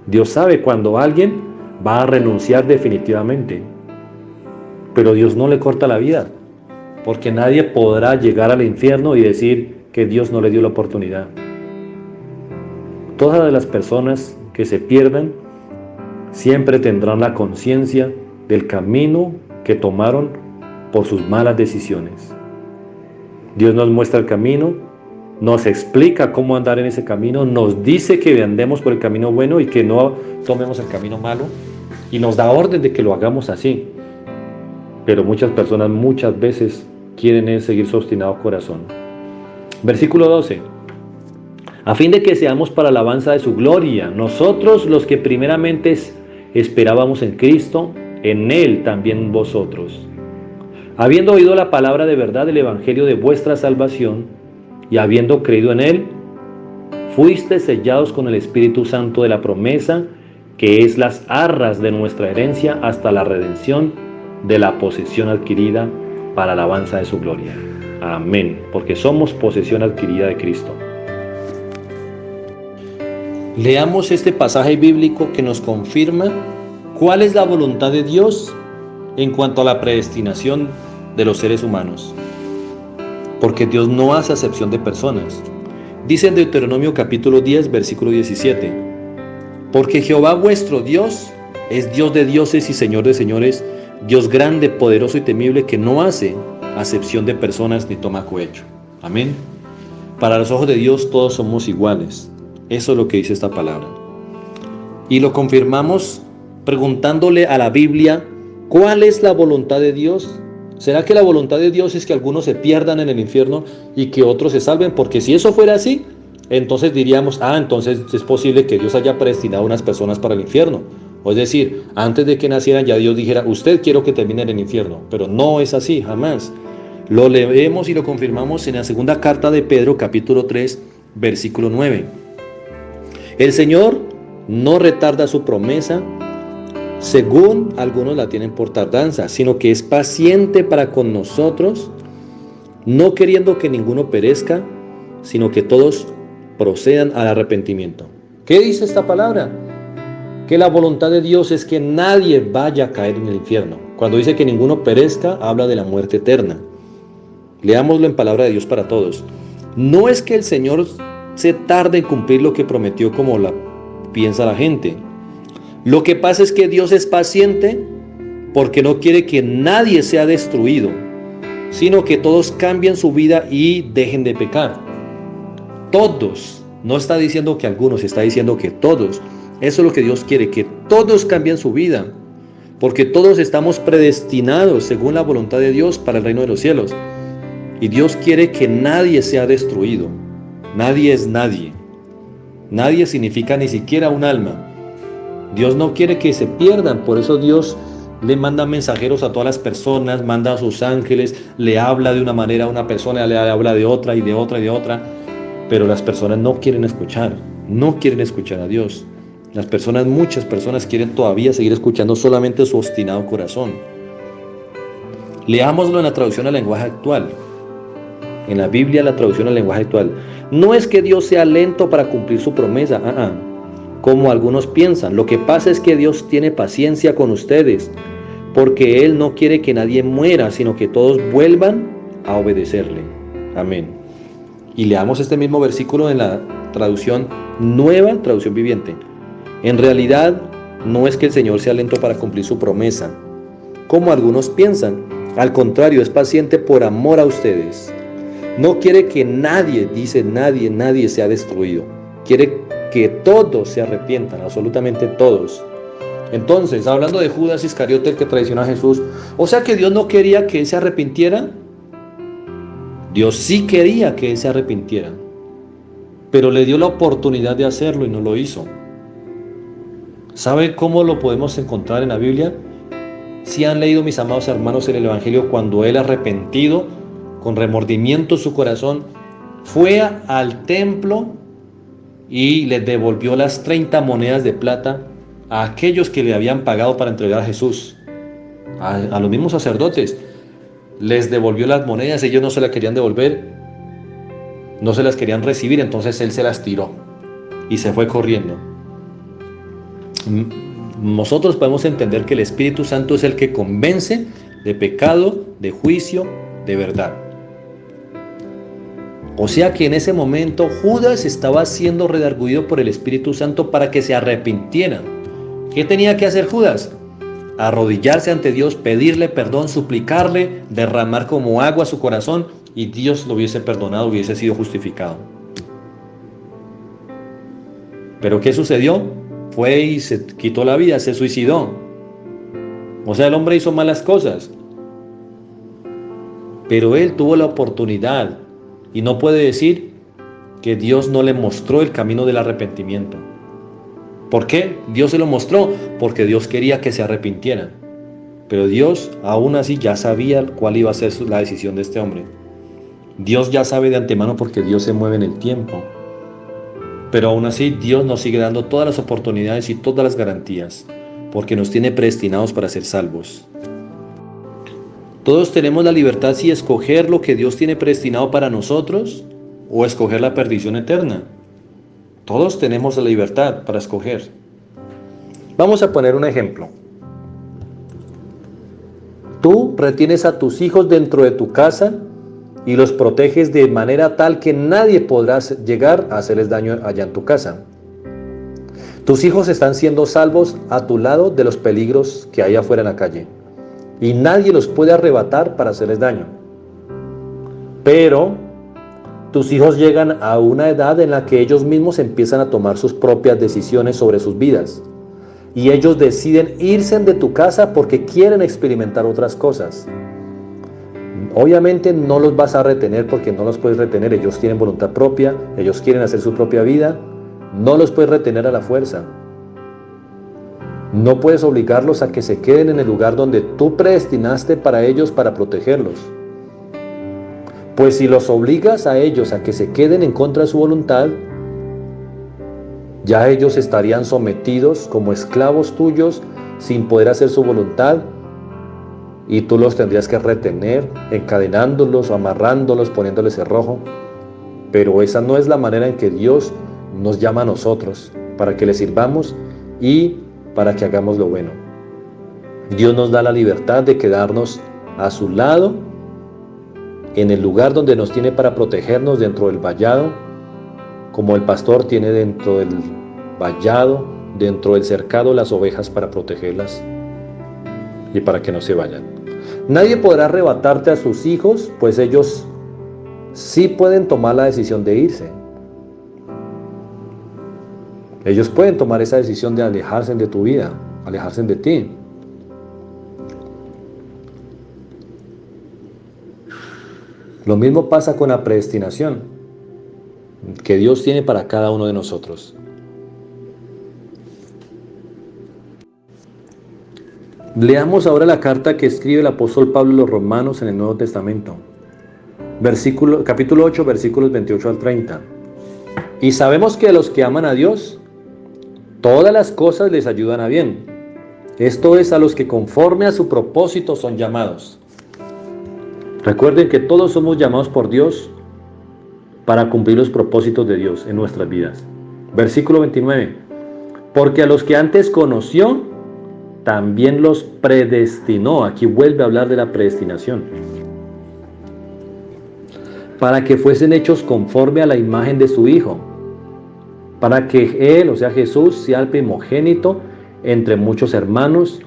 Dios sabe cuando alguien va a renunciar definitivamente, pero Dios no le corta la vida, porque nadie podrá llegar al infierno y decir que Dios no le dio la oportunidad. Todas las personas que se pierdan siempre tendrán la conciencia del camino que tomaron por sus malas decisiones. Dios nos muestra el camino, nos explica cómo andar en ese camino, nos dice que andemos por el camino bueno y que no tomemos el camino malo, y nos da orden de que lo hagamos así. Pero muchas personas muchas veces quieren seguir su obstinado corazón. Versículo 12. A fin de que seamos para alabanza de su gloria, nosotros los que primeramente esperábamos en Cristo, en Él también vosotros. Habiendo oído la palabra de verdad del evangelio de vuestra salvación, y habiendo creído en Él, fuiste sellados con el Espíritu Santo de la promesa, que es las arras de nuestra herencia hasta la redención de la posesión adquirida para alabanza de su gloria. Amén, porque somos posesión adquirida de Cristo. Leamos este pasaje bíblico que nos confirma cuál es la voluntad de Dios en cuanto a la predestinación de los seres humanos. Porque Dios no hace acepción de personas. Dice en Deuteronomio capítulo 10, versículo 17: porque Jehová vuestro Dios es Dios de dioses y Señor de señores, Dios grande, poderoso y temible, que no hace acepción de personas ni toma cohecho. Amén. Para los ojos de Dios todos somos iguales. Eso es lo que dice esta palabra. Y lo confirmamos preguntándole a la Biblia, ¿cuál es la voluntad de Dios? ¿Será que la voluntad de Dios es que algunos se pierdan en el infierno y que otros se salven? Porque si eso fuera así, entonces diríamos, entonces es posible que Dios haya predestinado a unas personas para el infierno. O es decir, antes de que nacieran ya Dios dijera, usted quiero que termine en el infierno. Pero no es así, jamás. Lo leemos y lo confirmamos en la segunda carta de Pedro, capítulo 3, versículo 9. El Señor no retarda su promesa, según algunos la tienen por tardanza, sino que es paciente para con nosotros, no queriendo que ninguno perezca, sino que todos procedan al arrepentimiento. ¿Qué dice esta palabra? Que la voluntad de Dios es que nadie vaya a caer en el infierno. Cuando dice que ninguno perezca, habla de la muerte eterna. Leámoslo en palabra de Dios para todos. No es que el Señor se tarde en cumplir lo que prometió como piensa la gente. Lo que pasa es que Dios es paciente porque no quiere que nadie sea destruido, sino que todos cambien su vida y dejen de pecar. Todos. No está diciendo que algunos, está diciendo que todos. Eso es lo que Dios quiere, que todos cambien su vida, porque todos estamos predestinados según la voluntad de Dios para el reino de los cielos. Y Dios quiere que nadie sea destruido. Nadie es nadie. Nadie significa ni siquiera un alma. Dios no quiere que se pierdan, por eso Dios le manda mensajeros a todas las personas, manda a sus ángeles, le habla de una manera a una persona, le habla de otra y de otra y de otra, pero las personas no quieren escuchar a Dios. Muchas personas quieren todavía seguir escuchando solamente su obstinado corazón. Leámoslo en la traducción al lenguaje actual. En la Biblia, la traducción al lenguaje actual. No es que Dios sea lento para cumplir su promesa, como algunos piensan. Lo que pasa es que Dios tiene paciencia con ustedes, porque Él no quiere que nadie muera, sino que todos vuelvan a obedecerle. Amén. Y leamos este mismo versículo en la traducción nueva, traducción viviente. En realidad, no es que el Señor sea lento para cumplir su promesa, como algunos piensan. Al contrario, es paciente por amor a ustedes, No quiere que nadie, dice nadie sea destruido. Quiere que todos se arrepientan, absolutamente todos. Entonces, hablando de Judas Iscariote, el que traicionó a Jesús, o sea que Dios no quería que él se arrepintiera. Dios sí quería que él se arrepintiera, pero le dio la oportunidad de hacerlo y no lo hizo. ¿Sabe cómo lo podemos encontrar en la Biblia? Si han leído, mis amados hermanos, en el Evangelio, cuando él, arrepentido, con remordimiento en su corazón, fue al templo y les devolvió las 30 monedas de plata a aquellos que le habían pagado para entregar a Jesús, a los mismos sacerdotes. Les devolvió las monedas, ellos no se las querían devolver, no se las querían recibir, entonces él se las tiró y se fue corriendo. Nosotros podemos entender que el Espíritu Santo es el que convence de pecado, de juicio, de verdad. O sea que en ese momento Judas estaba siendo redarguido por el Espíritu Santo para que se arrepintieran. ¿Qué tenía que hacer Judas? Arrodillarse ante Dios, pedirle perdón, suplicarle, derramar como agua su corazón, y Dios lo hubiese perdonado, hubiese sido justificado. ¿Pero qué sucedió? Fue y se quitó la vida, se suicidó. O sea, el hombre hizo malas cosas, pero él tuvo la oportunidad, y no puede decir que Dios no le mostró el camino del arrepentimiento. ¿Por qué? Dios se lo mostró porque Dios quería que se arrepintieran. Pero Dios aún así ya sabía cuál iba a ser la decisión de este hombre. Dios ya sabe de antemano porque Dios se mueve en el tiempo. Pero aún así Dios nos sigue dando todas las oportunidades y todas las garantías, porque nos tiene predestinados para ser salvos. Todos tenemos la libertad si escoger lo que Dios tiene predestinado para nosotros o escoger la perdición eterna. Todos tenemos la libertad para escoger. Vamos a poner un ejemplo. Tú retienes a tus hijos dentro de tu casa y los proteges de manera tal que nadie podrá llegar a hacerles daño allá en tu casa. Tus hijos están siendo salvos a tu lado de los peligros que hay afuera en la calle, y nadie los puede arrebatar para hacerles daño. Pero tus hijos llegan a una edad en la que ellos mismos empiezan a tomar sus propias decisiones sobre sus vidas, y ellos deciden irse de tu casa porque quieren experimentar otras cosas. Obviamente no los vas a retener porque no los puedes retener, ellos tienen voluntad propia, ellos quieren hacer su propia vida, no los puedes retener a la fuerza. No puedes obligarlos a que se queden en el lugar donde tú predestinaste para ellos para protegerlos. Pues si los obligas a ellos a que se queden en contra de su voluntad, ya ellos estarían sometidos como esclavos tuyos sin poder hacer su voluntad, y tú los tendrías que retener, encadenándolos o amarrándolos, poniéndoles cerrojo. Pero esa no es la manera en que Dios nos llama a nosotros, para que le sirvamos y para que hagamos lo bueno. Dios nos da la libertad de quedarnos a su lado, en el lugar donde nos tiene para protegernos dentro del vallado, como el pastor tiene dentro del vallado, dentro del cercado, las ovejas para protegerlas y para que no se vayan. Nadie podrá arrebatarte a sus hijos, pues ellos sí pueden tomar la decisión de irse. Ellos pueden tomar esa decisión de alejarse de tu vida, alejarse de ti. Lo mismo pasa con la predestinación que Dios tiene para cada uno de nosotros. Leamos ahora la carta que escribe el apóstol Pablo a los romanos en el Nuevo Testamento. Capítulo 8, versículos 28 al 30. Y sabemos que a los que aman a Dios, todas las cosas les ayudan a bien. Esto es, a los que conforme a su propósito son llamados. Recuerden que todos somos llamados por Dios para cumplir los propósitos de Dios en nuestras vidas. Versículo 29. Porque a los que antes conoció, también los predestinó. Aquí vuelve a hablar de la predestinación. Para que fuesen hechos conforme a la imagen de su Hijo, para que Él, o sea Jesús, sea el primogénito entre muchos hermanos.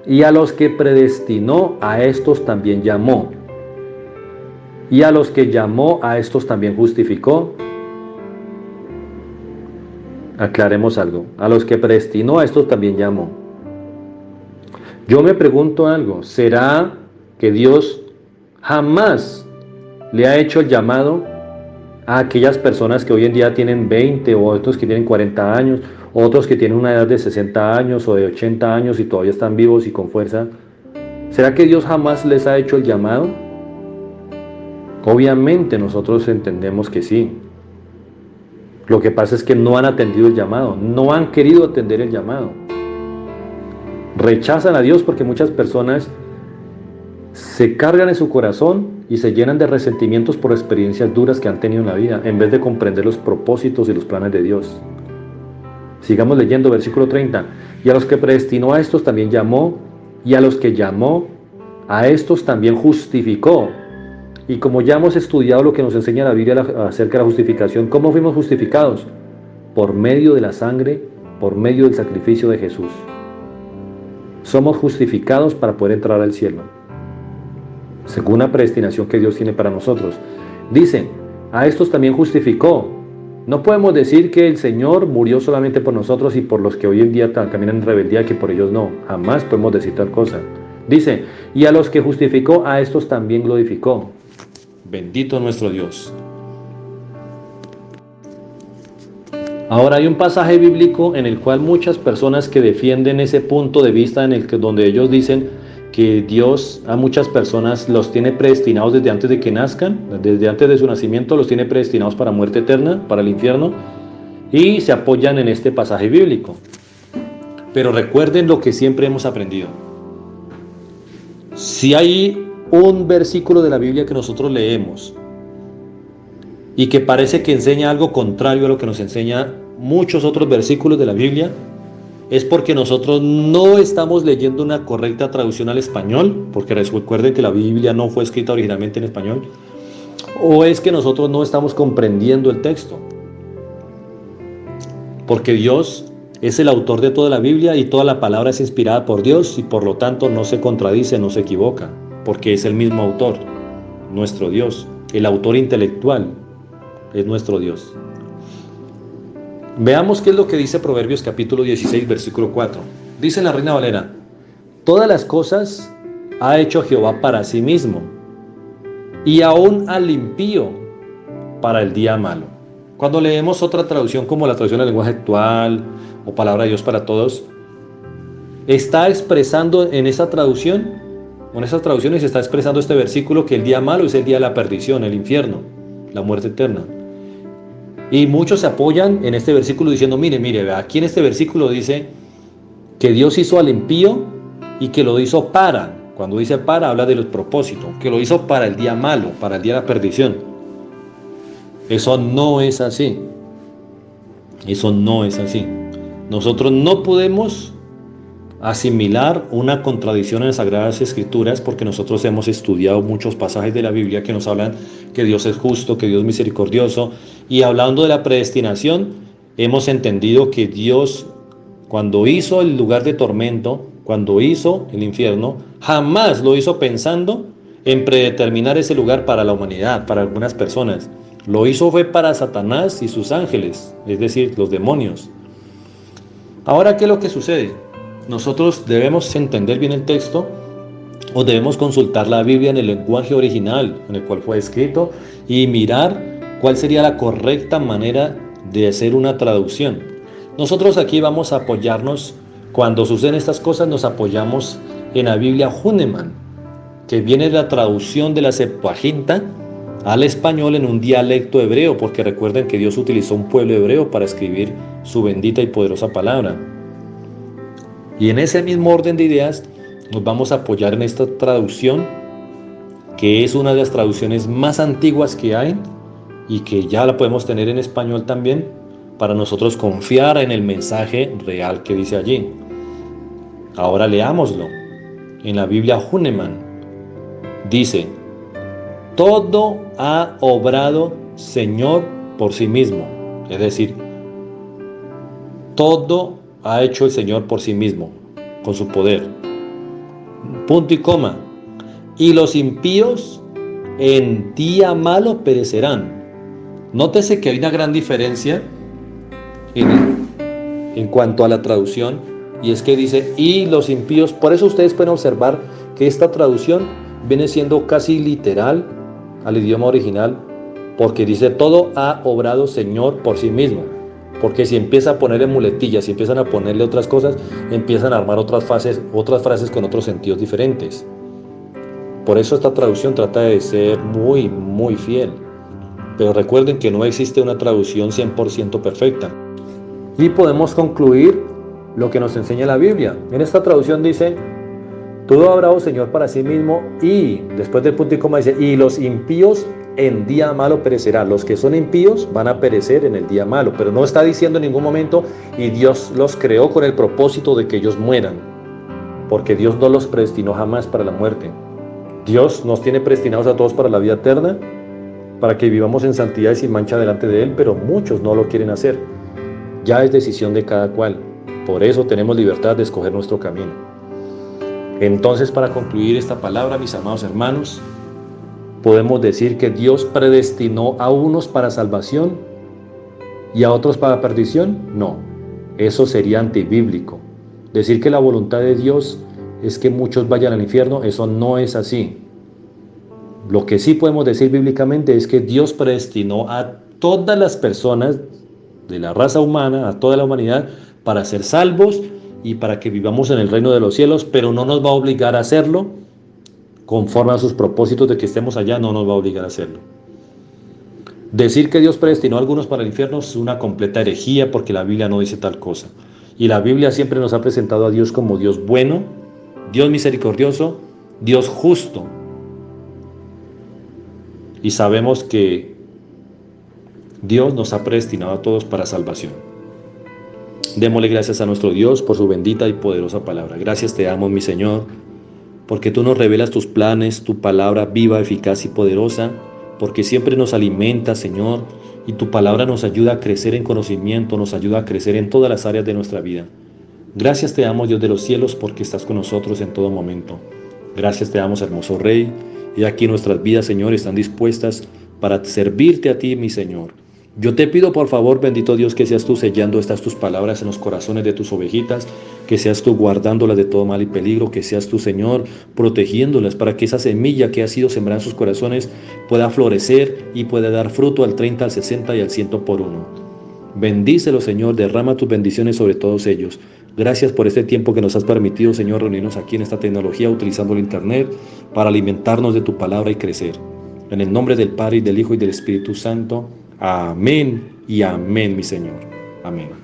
Y a los que predestinó, a estos también llamó. Y a los que llamó, a estos también justificó. Aclaremos algo. A los que predestinó, a estos también llamó. Yo me pregunto algo. ¿Será que Dios jamás le ha hecho el llamado a aquellas personas que hoy en día tienen 20 o otros que tienen 40 años, o otros que tienen una edad de 60 años o de 80 años y todavía están vivos y con fuerza? ¿Será que Dios jamás les ha hecho el llamado? Obviamente nosotros entendemos que sí. Lo que pasa es que no han atendido el llamado, no han querido atender el llamado. Rechazan a Dios porque muchas personas se cargan en su corazón y se llenan de resentimientos por experiencias duras que han tenido en la vida, en vez de comprender los propósitos y los planes de Dios. Sigamos leyendo versículo 30. Y a los que predestinó, a estos también llamó, y a los que llamó, a estos también justificó. Y como ya hemos estudiado lo que nos enseña la Biblia acerca de la justificación, ¿cómo fuimos justificados? Por medio de la sangre, por medio del sacrificio de Jesús. Somos justificados para poder entrar al cielo, según la predestinación que Dios tiene para nosotros. Dice, a estos también justificó. No podemos decir que el Señor murió solamente por nosotros y por los que hoy en día caminan en rebeldía, que por ellos no. Jamás podemos decir tal cosa. Dice, y a los que justificó, a estos también glorificó. Bendito nuestro Dios. Ahora hay un pasaje bíblico en el cual muchas personas que defienden ese punto de vista en el que donde ellos dicen que Dios a muchas personas los tiene predestinados desde antes de que nazcan, desde antes de su nacimiento los tiene predestinados para muerte eterna, para el infierno, y se apoyan en este pasaje bíblico. Pero recuerden lo que siempre hemos aprendido. Si hay un versículo de la Biblia que nosotros leemos y que parece que enseña algo contrario a lo que nos enseña muchos otros versículos de la Biblia, es porque nosotros no estamos leyendo una correcta traducción al español, porque recuerden que la Biblia no fue escrita originalmente en español, o es que nosotros no estamos comprendiendo el texto, porque Dios es el autor de toda la Biblia y toda la palabra es inspirada por Dios y por lo tanto no se contradice, no se equivoca, porque es el mismo autor, nuestro Dios, el autor intelectual es nuestro Dios. Veamos qué es lo que dice Proverbios capítulo 16, versículo 4. Dice la Reina Valera, todas las cosas ha hecho Jehová para sí mismo, y aún al impío para el día malo. Cuando leemos otra traducción como la traducción del lenguaje actual o Palabra de Dios para Todos, está expresando en esa traducción, o en esas traducciones está expresando este versículo que el día malo es el día de la perdición, el infierno, la muerte eterna. Y muchos se apoyan en este versículo diciendo, mire, aquí en este versículo dice que Dios hizo al impío y que lo hizo para, cuando dice para habla de los propósitos, que lo hizo para el día malo, para el día de la perdición. Eso no es así. Eso no es así. Nosotros no podemos asimilar una contradicción en las Sagradas Escrituras porque nosotros hemos estudiado muchos pasajes de la Biblia que nos hablan que Dios es justo, que Dios es misericordioso, y hablando de la predestinación hemos entendido que Dios, cuando hizo el lugar de tormento, cuando hizo el infierno, jamás lo hizo pensando en predeterminar ese lugar para la humanidad, para algunas personas. Lo hizo fue para Satanás y sus ángeles, es decir, los demonios. Ahora, ¿qué es lo que sucede? Nosotros debemos entender bien el texto o debemos consultar la Biblia en el lenguaje original en el cual fue escrito y mirar cuál sería la correcta manera de hacer una traducción. Nosotros aquí vamos a apoyarnos, cuando suceden estas cosas nos apoyamos en la Biblia Hühnemann, que viene de la traducción de la Septuaginta al español en un dialecto hebreo, porque recuerden que Dios utilizó un pueblo hebreo para escribir su bendita y poderosa palabra. Y en ese mismo orden de ideas nos vamos a apoyar en esta traducción, que es una de las traducciones más antiguas que hay y que ya la podemos tener en español también, para nosotros confiar en el mensaje real que dice allí. Ahora leámoslo. En la Biblia Hühnemann dice, todo ha obrado Señor por sí mismo. Es decir, todo ha hecho el Señor por sí mismo, con su poder. Punto y coma. Y los impíos en día malo perecerán. Nótese que hay una gran diferencia en cuanto a la traducción, y es que dice, y los impíos. Por eso ustedes pueden observar que esta traducción viene siendo casi literal al idioma original, porque dice, todo ha obrado Señor por sí mismo. Porque si empieza a ponerle muletillas, si empiezan a ponerle otras cosas, empiezan a armar otras frases con otros sentidos diferentes. Por eso esta traducción trata de ser muy, muy fiel. Pero recuerden que no existe una traducción 100% perfecta. Y podemos concluir lo que nos enseña la Biblia. En esta traducción dice, todo ha obrado Señor para sí mismo, y después del punto y coma dice, y los impíos en día malo perecerán. Los que son impíos van a perecer en el día malo, pero no está diciendo en ningún momento, y Dios los creó con el propósito de que ellos mueran, porque Dios no los predestinó jamás para la muerte. Dios nos tiene predestinados a todos para la vida eterna, para que vivamos en santidad y sin mancha delante de Él, pero muchos no lo quieren hacer. Ya es decisión de cada cual. Por eso tenemos libertad de escoger nuestro camino. Entonces, para concluir esta palabra, mis amados hermanos, podemos decir que Dios predestinó a unos para salvación y a otros para perdición. No, eso sería antibíblico. Decir que la voluntad de Dios es que muchos vayan al infierno, eso no es así. Lo que sí podemos decir bíblicamente es que Dios predestinó a todas las personas de la raza humana, a toda la humanidad, para ser salvos y para que vivamos en el reino de los cielos, pero no nos va a obligar a hacerlo conforme a sus propósitos de que estemos allá, no nos va a obligar a hacerlo. Decir que Dios predestinó a algunos para el infierno es una completa herejía, porque la Biblia no dice tal cosa. Y la Biblia siempre nos ha presentado a Dios como Dios bueno, Dios misericordioso, Dios justo. Y sabemos que Dios nos ha predestinado a todos para salvación. Démosle gracias a nuestro Dios por su bendita y poderosa palabra. Gracias te damos, mi Señor, porque tú nos revelas tus planes, tu palabra viva, eficaz y poderosa, porque siempre nos alimenta, Señor, y tu palabra nos ayuda a crecer en conocimiento, nos ayuda a crecer en todas las áreas de nuestra vida. Gracias te damos, Dios de los cielos, porque estás con nosotros en todo momento. Gracias te damos, hermoso Rey, y aquí nuestras vidas, Señor, están dispuestas para servirte a ti, mi Señor. Yo te pido, por favor, bendito Dios, que seas tú sellando estas tus palabras en los corazones de tus ovejitas, que seas tú guardándolas de todo mal y peligro, que seas tú, Señor, protegiéndolas para que esa semilla que ha sido sembrada en sus corazones pueda florecer y pueda dar fruto al 30, al 60 y al 100 por uno. Bendícelo, Señor, derrama tus bendiciones sobre todos ellos. Gracias por este tiempo que nos has permitido, Señor, reunirnos aquí en esta tecnología utilizando el Internet para alimentarnos de tu palabra y crecer. En el nombre del Padre, y del Hijo, y del Espíritu Santo. Amén y amén, mi Señor. Amén.